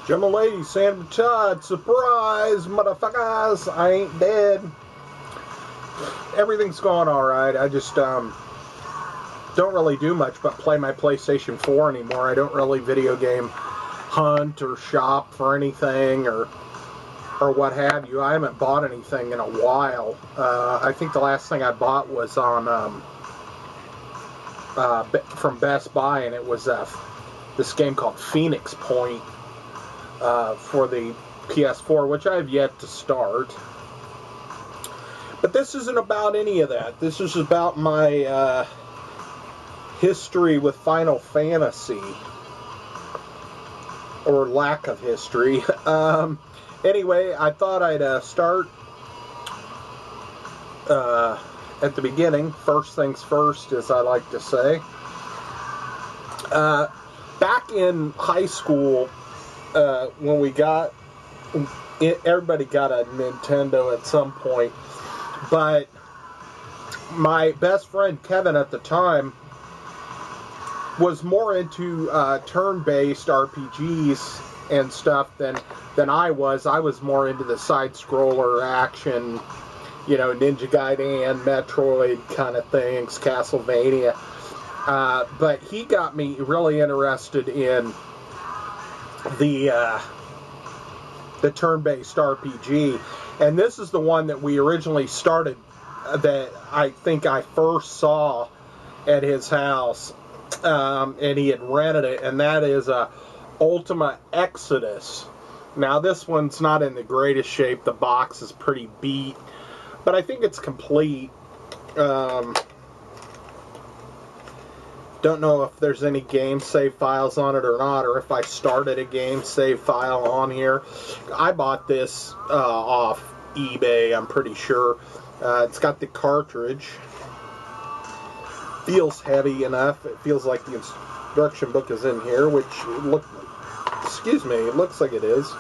Jamalady, Sandra Todd, surprise, motherfuckers, I ain't dead. Everything's going alright. I just don't really do much but play my PlayStation 4 anymore. I don't really video game hunt or shop for anything or what have you. I haven't bought anything in a while. I think the last thing I bought was on from Best Buy, and it was this game called Phoenix Point for the PS4, which I have yet to start. But this isn't about any of that. This is about my history with Final Fantasy, or lack of history. Anyway, I thought I'd start at the beginning. First things first, as I like to say. Back in high school, when we got, everybody got a Nintendo at some point, but my best friend Kevin at the time was more into turn-based RPGs and stuff than I was. I was more into the side-scroller action, you know, Ninja Gaiden, Metroid kind of things, Castlevania. But he got me really interested in the turn-based RPG. And this is the one that we originally started, that I think I first saw at his house, and he had rented it, and that is Ultima Exodus. Now, this one's not in the greatest shape. The box is pretty beat, but I think it's complete. Don't know if there's any game save files on it or not, or if I started a game save file on here. I bought this off eBay, I'm pretty sure. It's got the cartridge. Feels heavy enough. It feels like the instruction book is in here, which it looks like it is.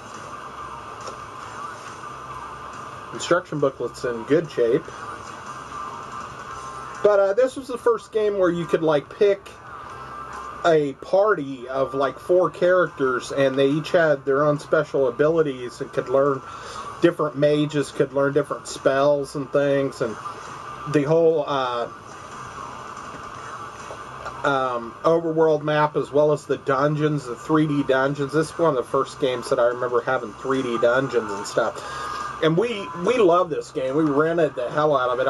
Instruction booklet's in good shape. But this was the first game where you could, like, pick a party of, like, 4 characters, and they each had their own special abilities and could learn different mages, could learn different spells and things, and the whole overworld map, as well as the dungeons, the 3D dungeons. This is one of the first games that I remember having 3D dungeons and stuff. And we love this game. We rented the hell out of it.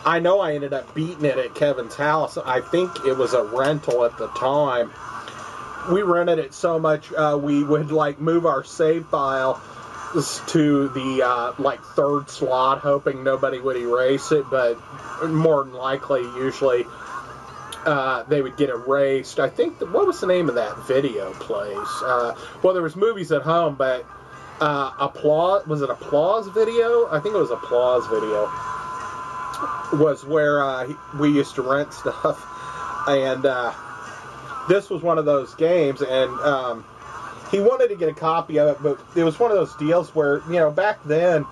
I know I ended up beating it at Kevin's house. I think it was a rental at the time. We rented it so much, we would, like, move our save file to the, like, 3rd slot, hoping nobody would erase it, but more than likely, usually, they would get erased. I think, what was the name of that video place? Well, there was Movies at Home, but Applause, was it Applause Video? I think it was Applause Video. Was where we used to rent stuff, and this was one of those games, and he wanted to get a copy of it, but it was one of those deals where, you know, back then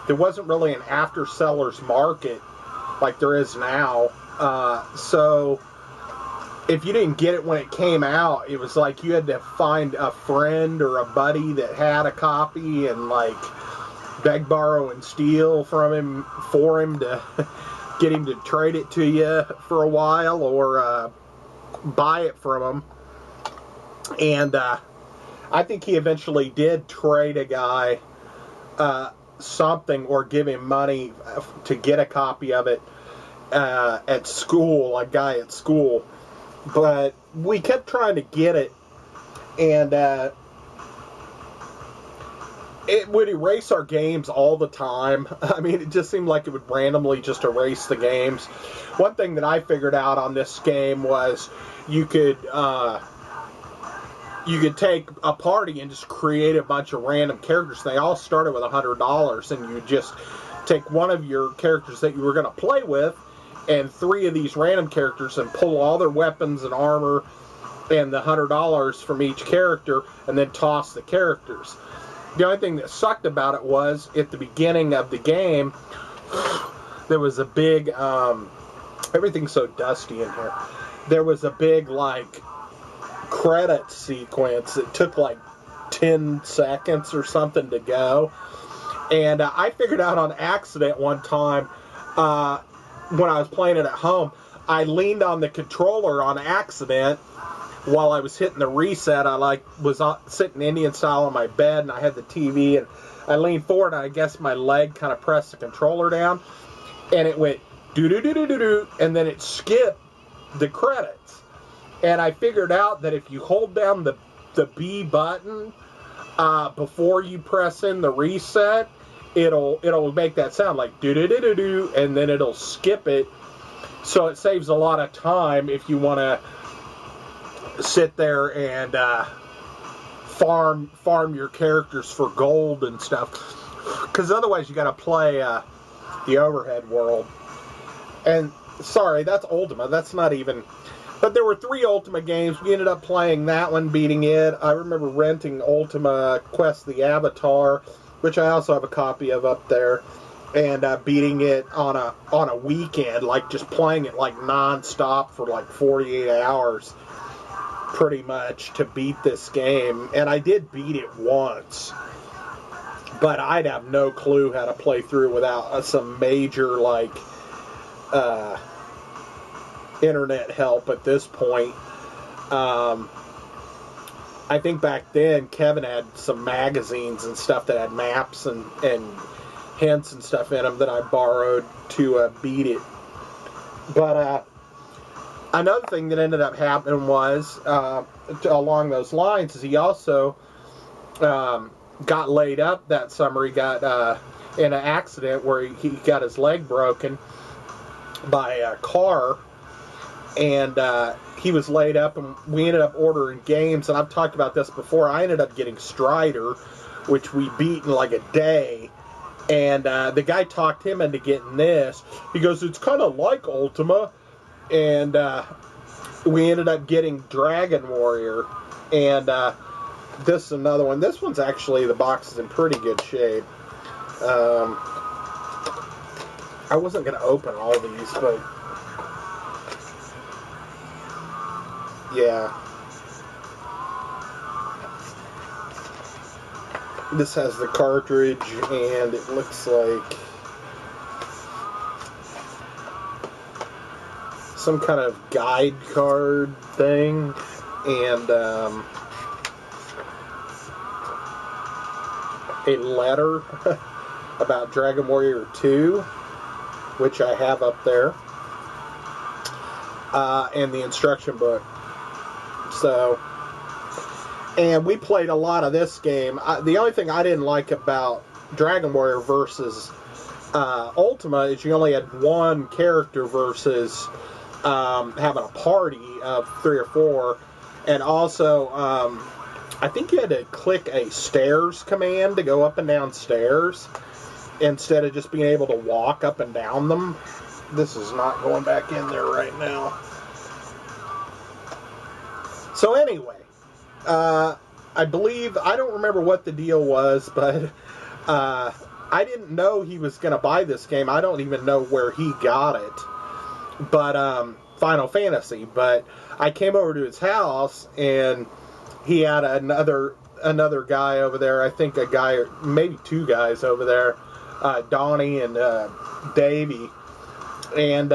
there wasn't really an after-sellers market like there is now, so if you didn't get it when it came out, it was like you had to find a friend or a buddy that had a copy and, like, beg, borrow, and steal from him for him to get him to trade it to you for a while, or buy it from him. And I think he eventually did trade a guy something, or give him money to get a copy of it at school, a guy at school. But we kept trying to get it, and it would erase our games all the time. I mean, it just seemed like it would randomly just erase the games. One thing that I figured out on this game was you could take a party and just create a bunch of random characters. They all started with $100, and you just take one of your characters that you were going to play with, and 3 of these random characters, and pull all their weapons and armor and the $100 from each character, and then toss the characters. The only thing that sucked about it was, at the beginning of the game, there was a big, everything's so dusty in here. There was a big, like, credit sequence that took, like, 10 seconds or something to go. And I figured out on accident one time when I was playing it at home, I leaned on the controller on accident while I was hitting the reset. I was sitting Indian style on my bed, and I had the TV, and I leaned forward, and I guess my leg kind of pressed the controller down, and it went do-do-do-do-do-do, and then it skipped the credits. And I figured out that if you hold down the B button before you press in the reset, it'll make that sound like do-do-do-do-do, and then it'll skip it. So it saves a lot of time if you want to sit there and farm your characters for gold and stuff. Because otherwise you got to play the overhead world. And sorry, that's Ultima. That's not even. But there were 3 Ultima games. We ended up playing that one, beating it. I remember renting Ultima Quest the Avatar, which I also have a copy of up there, and beating it on a weekend, like just playing it like non-stop for like 48 hours, pretty much, to beat this game. And I did beat it once, but I'd have no clue how to play through without some major internet help at this point. I think back then Kevin had some magazines and stuff that had maps and hints and stuff in them that I borrowed to beat it. But another thing that ended up happening was, along those lines, is he also got laid up that summer. He got in an accident where he got his leg broken by a car, and he was laid up, and we ended up ordering games. And I've talked about this before. I ended up getting Strider, which we beat in like a day. And the guy talked him into getting this. He goes, it's kind of like Ultima. And we ended up getting Dragon Warrior. And this is another one. This one's actually, the box is in pretty good shape. I wasn't going to open all these, but yeah. This has the cartridge, and it looks like some kind of guide card thing, and a letter about Dragon Warrior 2, which I have up there, and the instruction book. So, and we played a lot of this game. The only thing I didn't like about Dragon Warrior versus Ultima is you only had one character versus having a party of 3 or 4. And also, I think you had to click a stairs command to go up and down stairs instead of just being able to walk up and down them. This is not going back in there right now. So anyway, I believe, I don't remember what the deal was, but I didn't know he was going to buy this game. I don't even know where he got it, but Final Fantasy. But I came over to his house, and he had another guy over there. I think a guy, maybe 2 guys over there, Donnie and Davey, and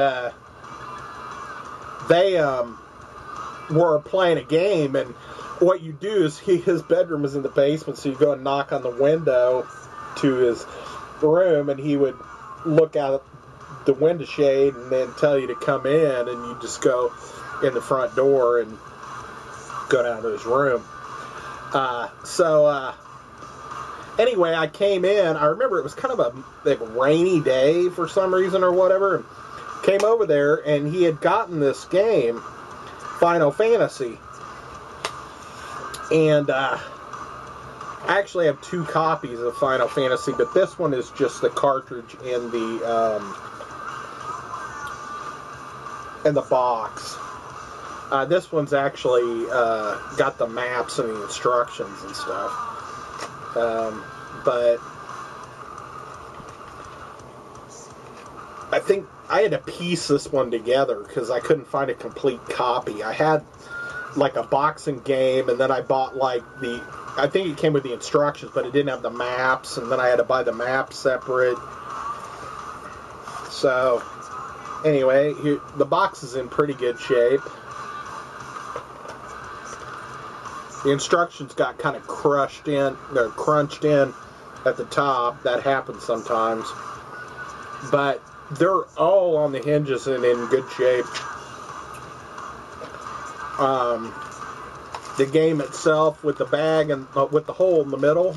they were playing a game. And what you do is, his bedroom is in the basement, so you go and knock on the window to his room, and he would look out the window shade and then tell you to come in, and you just go in the front door and go down to his room. Anyway, I came in. I remember it was kind of a rainy day for some reason or whatever. And came over there, and he had gotten this game, Final Fantasy. And I actually have 2 copies of Final Fantasy, but this one is just the cartridge in the box. This one's actually got the maps and the instructions and stuff. But I think I had to piece this one together because I couldn't find a complete copy. I had like a boxing game, and then I bought like the I think it came with the instructions, but it didn't have the maps, and then I had to buy the maps separate. So, anyway, here, the box is in pretty good shape. The instructions got kind of crunched in at the top. That happens sometimes. But they're all on the hinges and in good shape. The game itself with the bag and with the hole in the middle,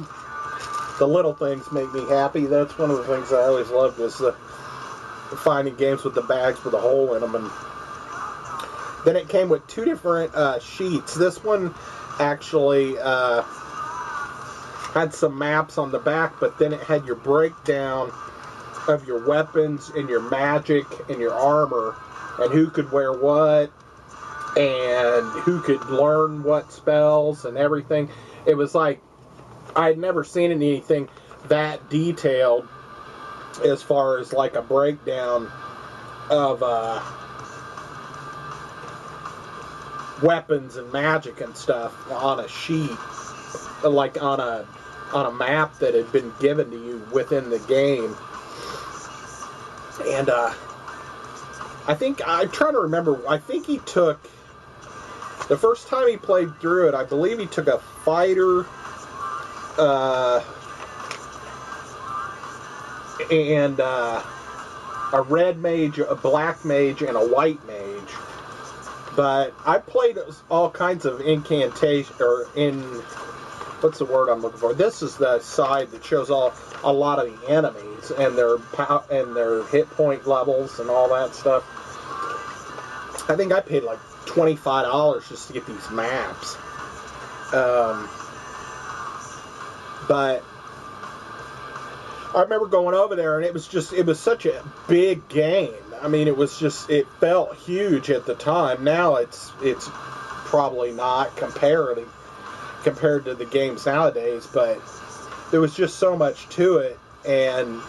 the little things make me happy. That's one of the things I always loved, is finding games with the bags with a hole in them. And then it came with 2 different sheets. This one actually had some maps on the back, but then it had your breakdown of your weapons and your magic and your armor and who could wear what and who could learn what spells and everything. It was like I had never seen anything that detailed as far as like a breakdown of weapons and magic and stuff on a sheet, like on a map that had been given to you within the game. And I'm trying to remember, I think he took, the first time he played through it, I believe he took a fighter and a red mage, a black mage, and a white mage. But I played all kinds of incantation, or what's the word I'm looking for? This is the side that shows a lot of the enemies and their hit point levels and all that stuff. I think I paid like $25 just to get these maps. But I remember going over there, and it was such a big game. I mean, it felt huge at the time. Now it's probably not compared to the games nowadays, but there was just so much to it, and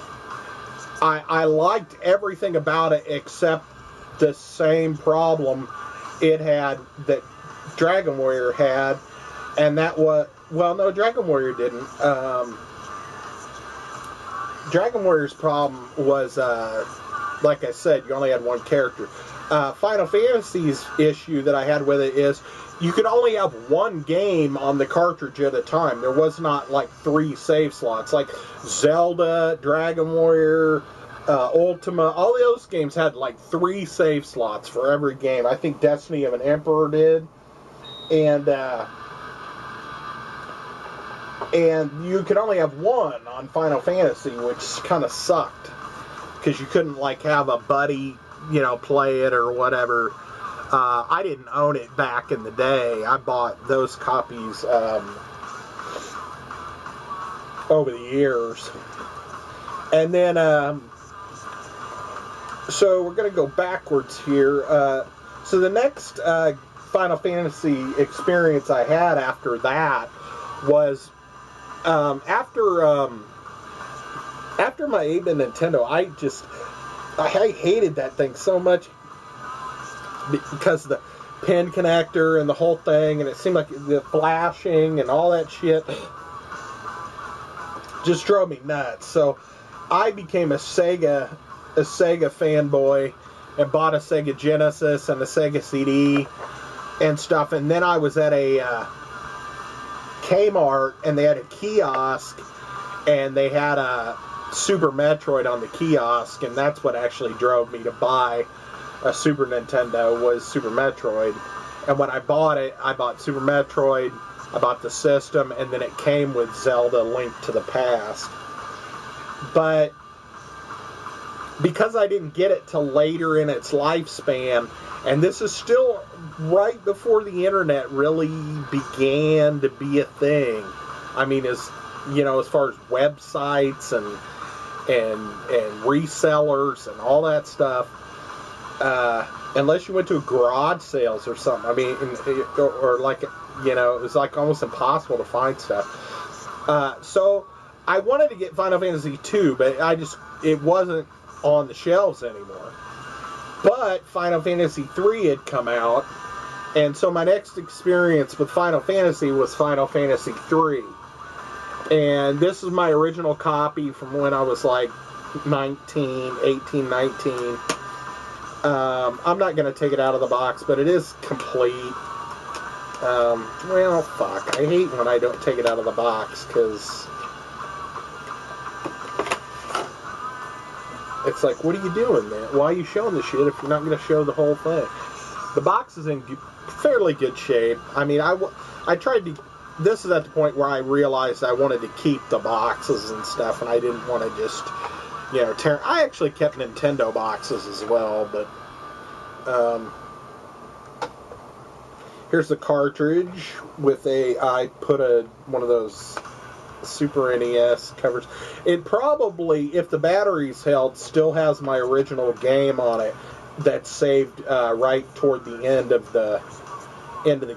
I liked everything about it except the same problem it had that Dragon Warrior had, and that was, well, no, Dragon Warrior didn't. Dragon Warrior's problem was, like I said, you only had one character. Final Fantasy's issue that I had with it is you could only have one game on the cartridge at a time. There was not like 3 save slots. Like Zelda, Dragon Warrior, Ultima, all those games had like 3 save slots for every game. I think Destiny of an Emperor did. And you could only have one on Final Fantasy, which kind of sucked, because you couldn't like have a buddy, play it or whatever. I didn't own it back in the day. I bought those copies over the years. And then, so we're going to go backwards here. So the next Final Fantasy experience I had after that was after my 8-bit Nintendo. I hated that thing so much because of the pin connector and the whole thing, and it seemed like the flashing and all that shit just drove me nuts. So I became a Sega fanboy and bought a Sega Genesis and a Sega CD and stuff. And then I was at a Kmart, and they had a kiosk, and they had a Super Metroid on the kiosk, and that's what actually drove me to buy a Super Nintendo, was Super Metroid. And when I bought it, I bought Super Metroid, I bought the system, and then it came with Zelda Link to the Past. But because I didn't get it till later in its lifespan, and this is still right before the internet really began to be a thing. I mean, as far as websites and resellers and all that stuff, unless you went to garage sales or something. I mean, or like, it was like almost impossible to find stuff. So I wanted to get Final Fantasy II, but it wasn't on the shelves anymore. But Final Fantasy III had come out, And so my next experience with Final Fantasy was Final Fantasy III. And this is my original copy from when I was like 18, 19. I'm not going to take it out of the box, but it is complete. Well, fuck. I hate when I don't take it out of the box, because it's like, what are you doing, man? Why are you showing the shit if you're not going to show the whole thing? The box is in fairly good shape. I mean, I tried to... This is at the point where I realized I wanted to keep the boxes and stuff, and I didn't want to just, you know, tear... I actually kept Nintendo boxes as well, but... here's the cartridge with I put one of those Super NES covers. It probably, if the battery's held, still has my original game on it that's saved right toward the end of the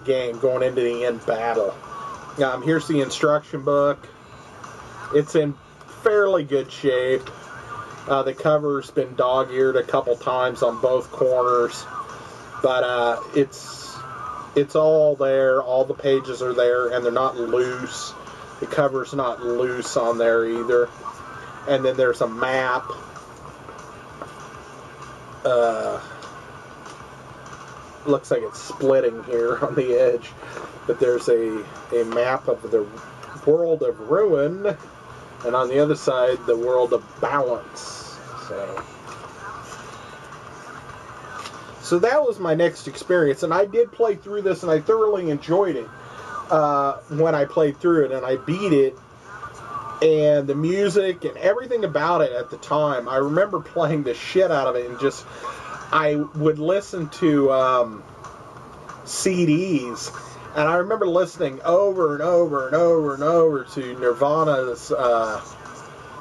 game, going into the end battle. Here's the instruction book. It's in fairly good shape. The cover's been dog-eared a couple times on both corners, but it's all there. All the pages are there, and they're not loose. The cover's not loose on there either. And then there's a map. Looks like it's splitting here on the edge, but there's a map of the world of ruin, and on the other side, the world of balance. So that was my next experience, and I did play through this, and I thoroughly enjoyed it when I played through it, and I beat it, and the music and everything about it at the time, I remember playing the shit out of it, and just, I would listen to CDs, and I remember listening over and over and over and over to Nirvana's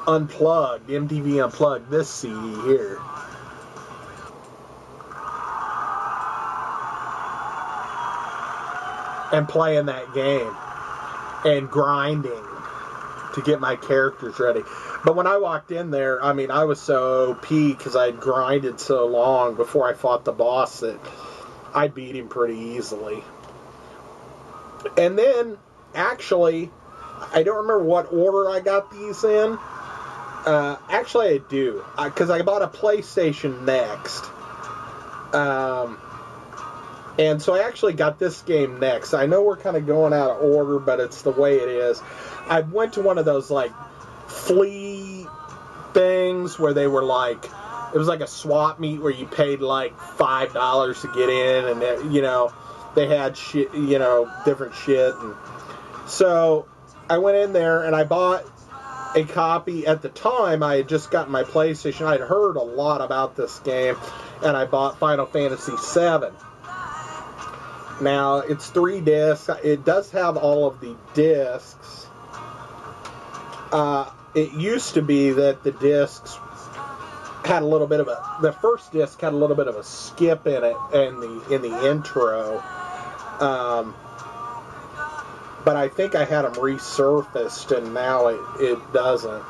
Unplugged, MTV Unplugged, this CD here. And playing that game and grinding to get my characters ready. But when I walked in there, I mean, I was so OP because I'd grinded so long before I fought the boss that I beat him pretty easily. And then, actually, I don't remember what order I got these in. Actually, I do, because I bought a PlayStation next. And so I actually got this game next. I know we're kind of going out of order, but it's the way it is. I went to one of those, like, flea things where they were like, it was like a swap meet where you paid like $5 to get in, and they had shit, different shit. And so I went in there and I bought a copy. At the time, I had just gotten my PlayStation. I'd heard a lot about this game, and I bought Final Fantasy VII. Now, it's 3 discs. It does have all of the discs. It used to be that the discs had a little bit of the first disc had a little bit of a skip in it in the intro. But I think I had them resurfaced, and now it doesn't.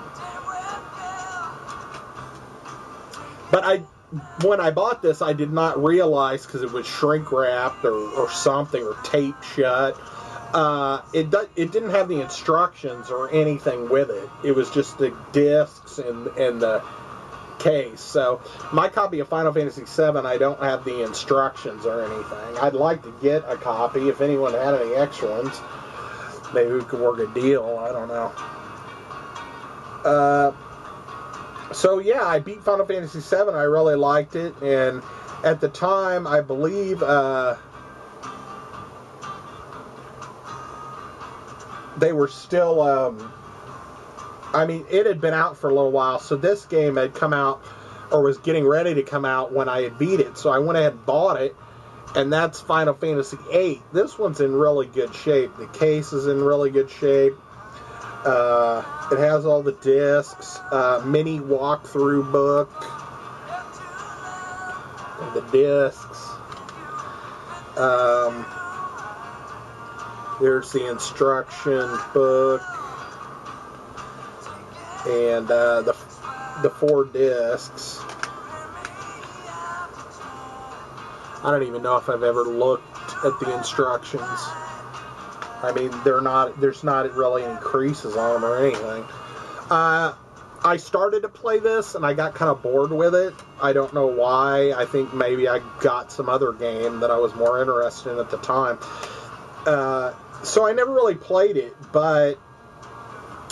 But when I bought this, I did not realize, because it was shrink wrapped or something, or taped shut. It didn't have the instructions or anything with it. It was just the discs and the case. So my copy of Final Fantasy VII, I don't have the instructions or anything. I'd like to get a copy if anyone had any extra ones. Maybe we could work a deal. I don't know. So yeah, I beat Final Fantasy VII. I really liked it, and at the time, I believe they were still. I mean, it had been out for a little while, so this game had come out, or was getting ready to come out when I had beat it. So I went ahead and bought it, and that's Final Fantasy VIII. This one's in really good shape. The case is in really good shape. It has all the discs, mini walkthrough book, and the discs. There's the instruction book, and the 4 discs. I don't even know if I've ever looked at the instructions. I mean, there's not really any creases on them or anything. I started to play this and I got kind of bored with it. I don't know why. I think maybe I got some other game that I was more interested in at the time. So I never really played it, but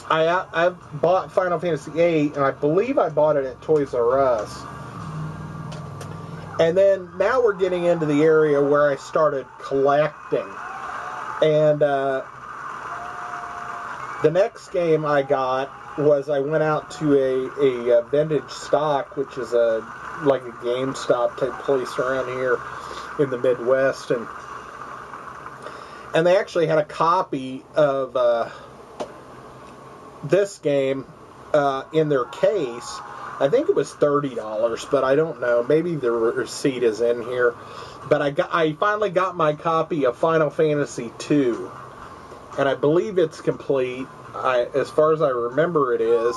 I bought Final Fantasy VIII, and I believe I bought it at Toys R Us. And then now we're getting into the area where I started collecting. And the next game I got was I went out to a vintage stock, which is like a GameStop type place around here in the Midwest, and they actually had a copy of this game in their case. I think it was $30, but I don't know. Maybe the receipt is in here. But I finally got my copy of Final Fantasy II, and I believe it's complete. As far as I remember, it is.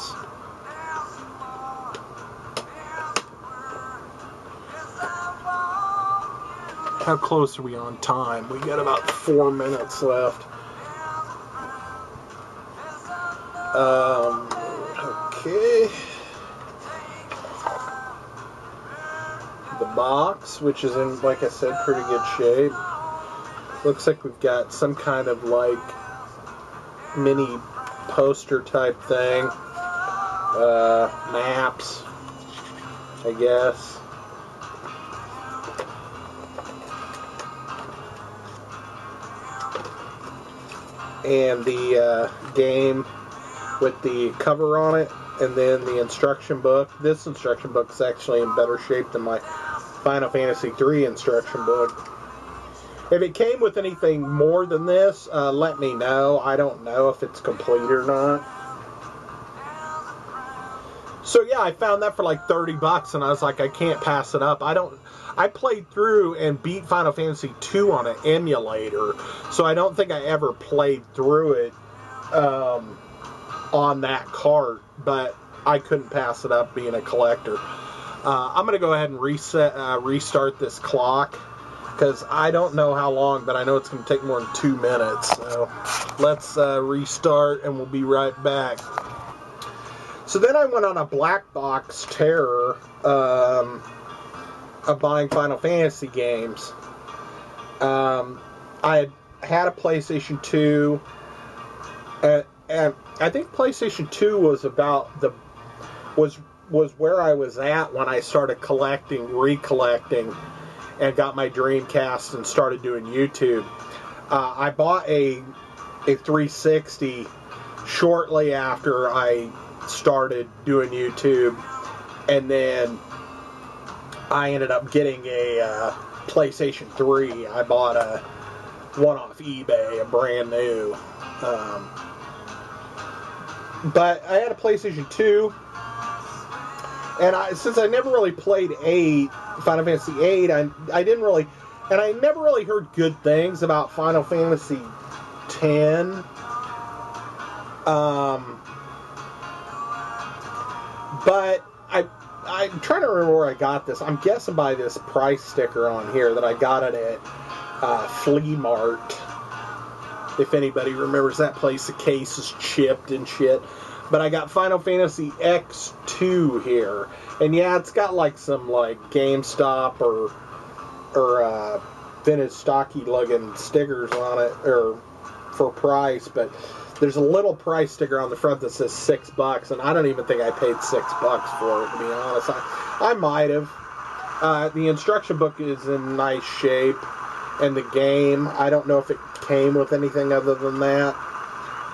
How close are we on time? We got about 4 minutes left. Okay. The box, which is in, like I said, pretty good shape. Looks like we've got some kind of like mini poster type thing. Maps, I guess. And the game with the cover on it, and then the instruction book. This instruction book is actually in better shape than my Final Fantasy III instruction book. If it came with anything more than this, let me know. I don't know if it's complete or not. So yeah, I found that for like $30, and I was like, I can't pass it up. I played through and beat Final Fantasy II on an emulator, so I don't think I ever played through it on that cart, but I couldn't pass it up being a collector. I'm going to go ahead and restart this clock, because I don't know how long, but I know it's going to take more than 2 minutes. So let's restart, and we'll be right back. So then I went on a black box terror of buying Final Fantasy games. I had a PlayStation 2, and I think PlayStation 2 was was where I was at when I started recollecting, and got my Dreamcast and started doing YouTube. I bought a 360 shortly after I started doing YouTube, and then I ended up getting a PlayStation 3. I bought one off eBay, a brand new. But I had a PlayStation 2, and since I never really played Final Fantasy VIII, I didn't really, and I never really heard good things about Final Fantasy X. But I'm trying to remember where I got this. I'm guessing by this price sticker on here that I got it at Flea Mart. If anybody remembers that place, the case is chipped and shit. But I got Final Fantasy X2 here. And yeah, it's got like some like GameStop or vintage stocky looking stickers on it or for price, but there's a little price sticker on the front that says $6, and I don't even think I paid $6 for it, to be honest. I might have. The instruction book is in nice shape, and the game, I don't know if it came with anything other than that,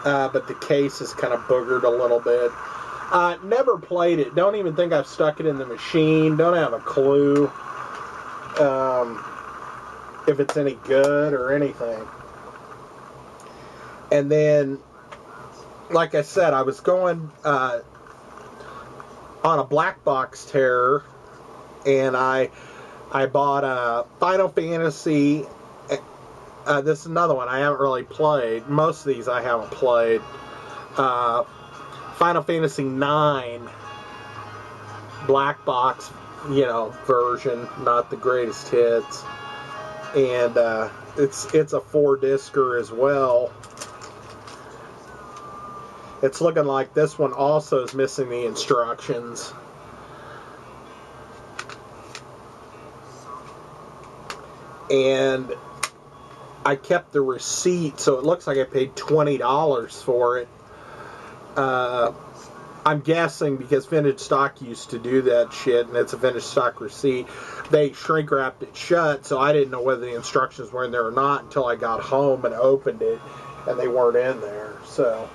but the case is kind of boogered a little bit. Never played it. Don't even think I've stuck it in the machine. Don't have a clue if it's any good or anything. And then, like I said, I was going on a black box terror, and I bought a Final Fantasy. This is another one I haven't really played. Most of these I haven't played. Final Fantasy IX black box, version, not the greatest hits. And it's a 4-discer as well. It's looking like this one also is missing the instructions. And I kept the receipt, so it looks like I paid $20 for it. I'm guessing because Vintage Stock used to do that shit, and it's a Vintage Stock receipt, they shrink wrapped it shut, so I didn't know whether the instructions were in there or not until I got home and opened it, and they weren't in there. So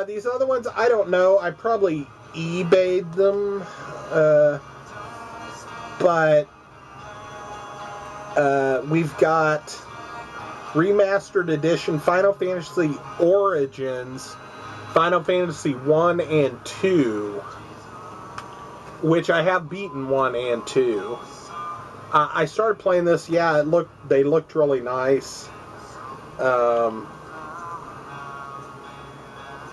these other ones, I don't know. I probably eBayed them, but we've got Remastered Edition Final Fantasy Origins, Final Fantasy 1 and 2, which I have beaten 1 and 2. I started playing this, yeah, they looked really nice. The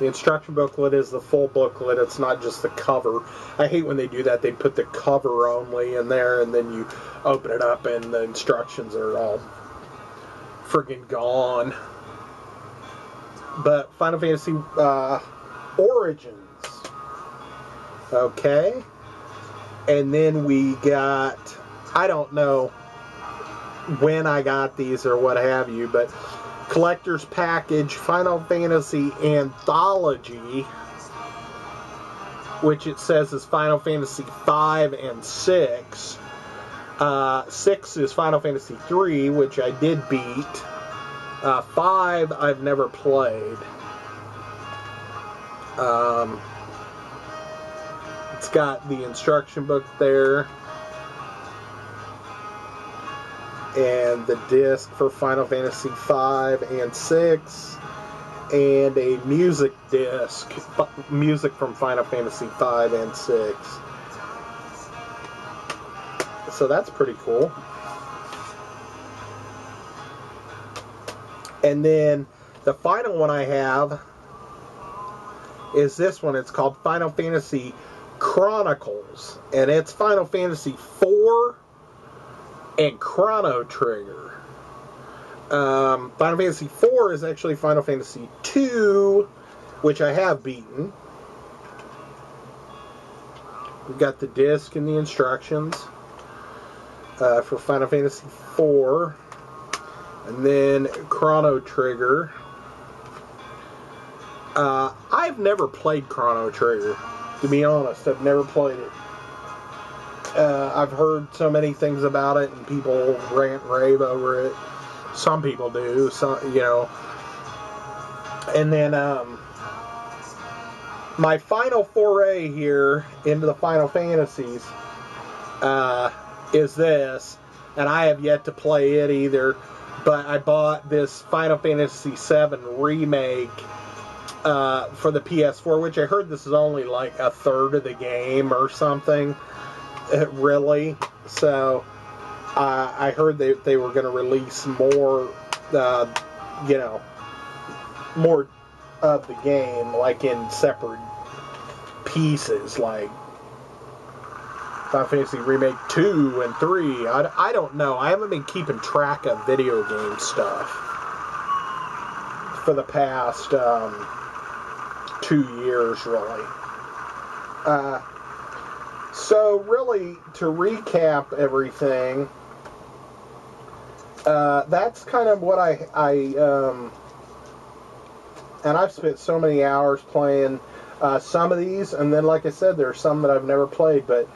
instruction booklet is the full booklet, it's not just the cover. I hate when they do that, they put the cover only in there, and then you open it up and the instructions are all friggin' gone. But Final Fantasy Origins. Okay. And then we got, I don't know when I got these or what have you, but Collector's Package Final Fantasy Anthology, which it says is Final Fantasy 5 and 6. 6 is Final Fantasy 3, which I did beat. 5 I've never played. It's got the instruction book there, and the disc for Final Fantasy 5 and 6, and a music disc, music from Final Fantasy 5 and 6. So that's pretty cool. And then the final one I have is this one. It's called Final Fantasy Chronicles, and it's Final Fantasy 4 and Chrono Trigger. Final Fantasy 4 is actually Final Fantasy 2, which I have beaten. We've got the disc and the instructions for Final Fantasy 4. And then Chrono Trigger. I've never played Chrono Trigger, to be honest. I've never played it. I've heard so many things about it, and people rant and rave over it. Some people do, some, you know. And then my final foray here into the Final Fantasies is this, and I have yet to play it either. But I bought this Final Fantasy VII remake for the PS4, which I heard this is only like a third of the game or something. Really? So I heard they were going to release more, more of the game, like in separate pieces, like Final Fantasy Remake 2 and 3. I don't know. I haven't been keeping track of video game stuff for the past 2 years, really. So, really, to recap everything, that's kind of what and I've spent so many hours playing some of these, and then, like I said, there are some that I've never played, but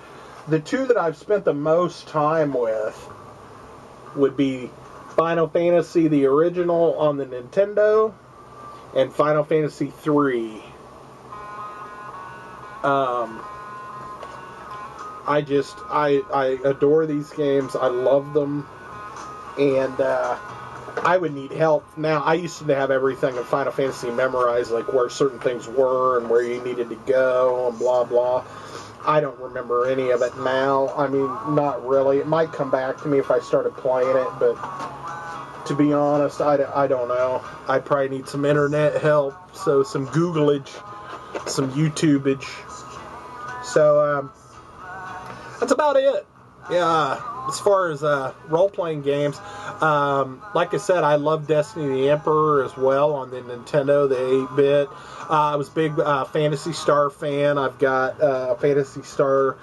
the two that I've spent the most time with would be Final Fantasy, the original on the Nintendo, and Final Fantasy 3. I adore these games. I love them. And I would need help. Now, I used to have everything in Final Fantasy memorized, like where certain things were and where you needed to go and blah, blah. I don't remember any of it now. I mean, not really. It might come back to me if I started playing it, but to be honest, I don't know. I probably need some internet help, so some Googleage, some YouTubeage. So, that's about it. Yeah. as far as role-playing games, like I said, I love Destiny the Emperor as well on the Nintendo, the 8-bit. I was a big Phantasy Star fan. I've got Phantasy Star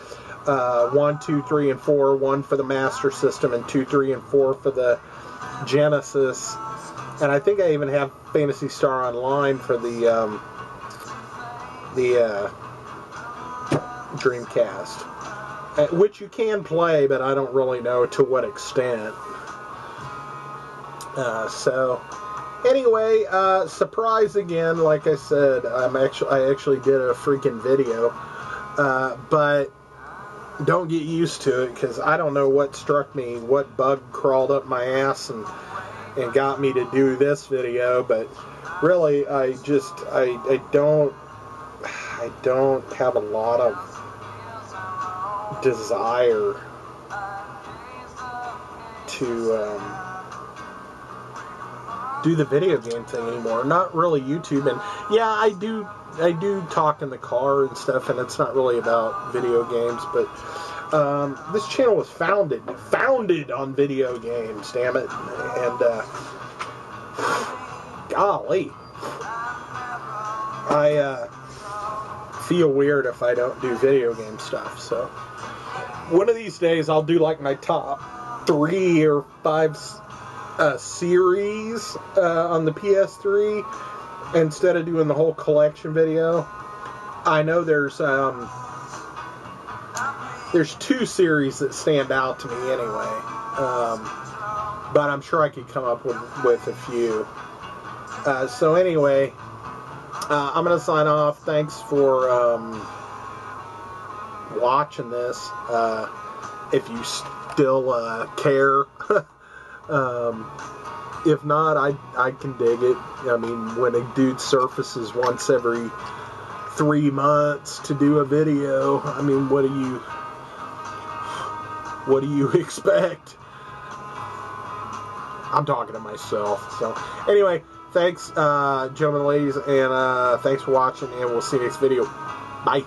1, 2, 3, and 4. 1 for the Master System, and 2, 3, and 4 for the Genesis. And I think I even have Phantasy Star Online for the Dreamcast. Which you can play, but I don't really know to what extent. So, anyway, surprise again. Like I said, I actually did a freaking video, but don't get used to it because I don't know what struck me, what bug crawled up my ass and got me to do this video. But really, I don't have a lot of desire to do the video game thing anymore. Not really YouTube, and yeah, I do talk in the car and stuff, and it's not really about video games, but this channel was founded on video games, damn it, and golly, I feel weird if I don't do video game stuff. So one of these days I'll do like my top 3 or 5 series on the PS3 instead of doing the whole collection video. I know there's 2 series that stand out to me anyway, but I'm sure I could come up with a few. So anyway, I'm going to sign off. Thanks for watching this. If you still care. If not, I can dig it. I mean, when a dude surfaces once every 3 months to do a video, I mean, what do you expect? I'm talking to myself. So anyway, thanks, gentlemen and ladies, and thanks for watching, and we'll see you next video. Bye.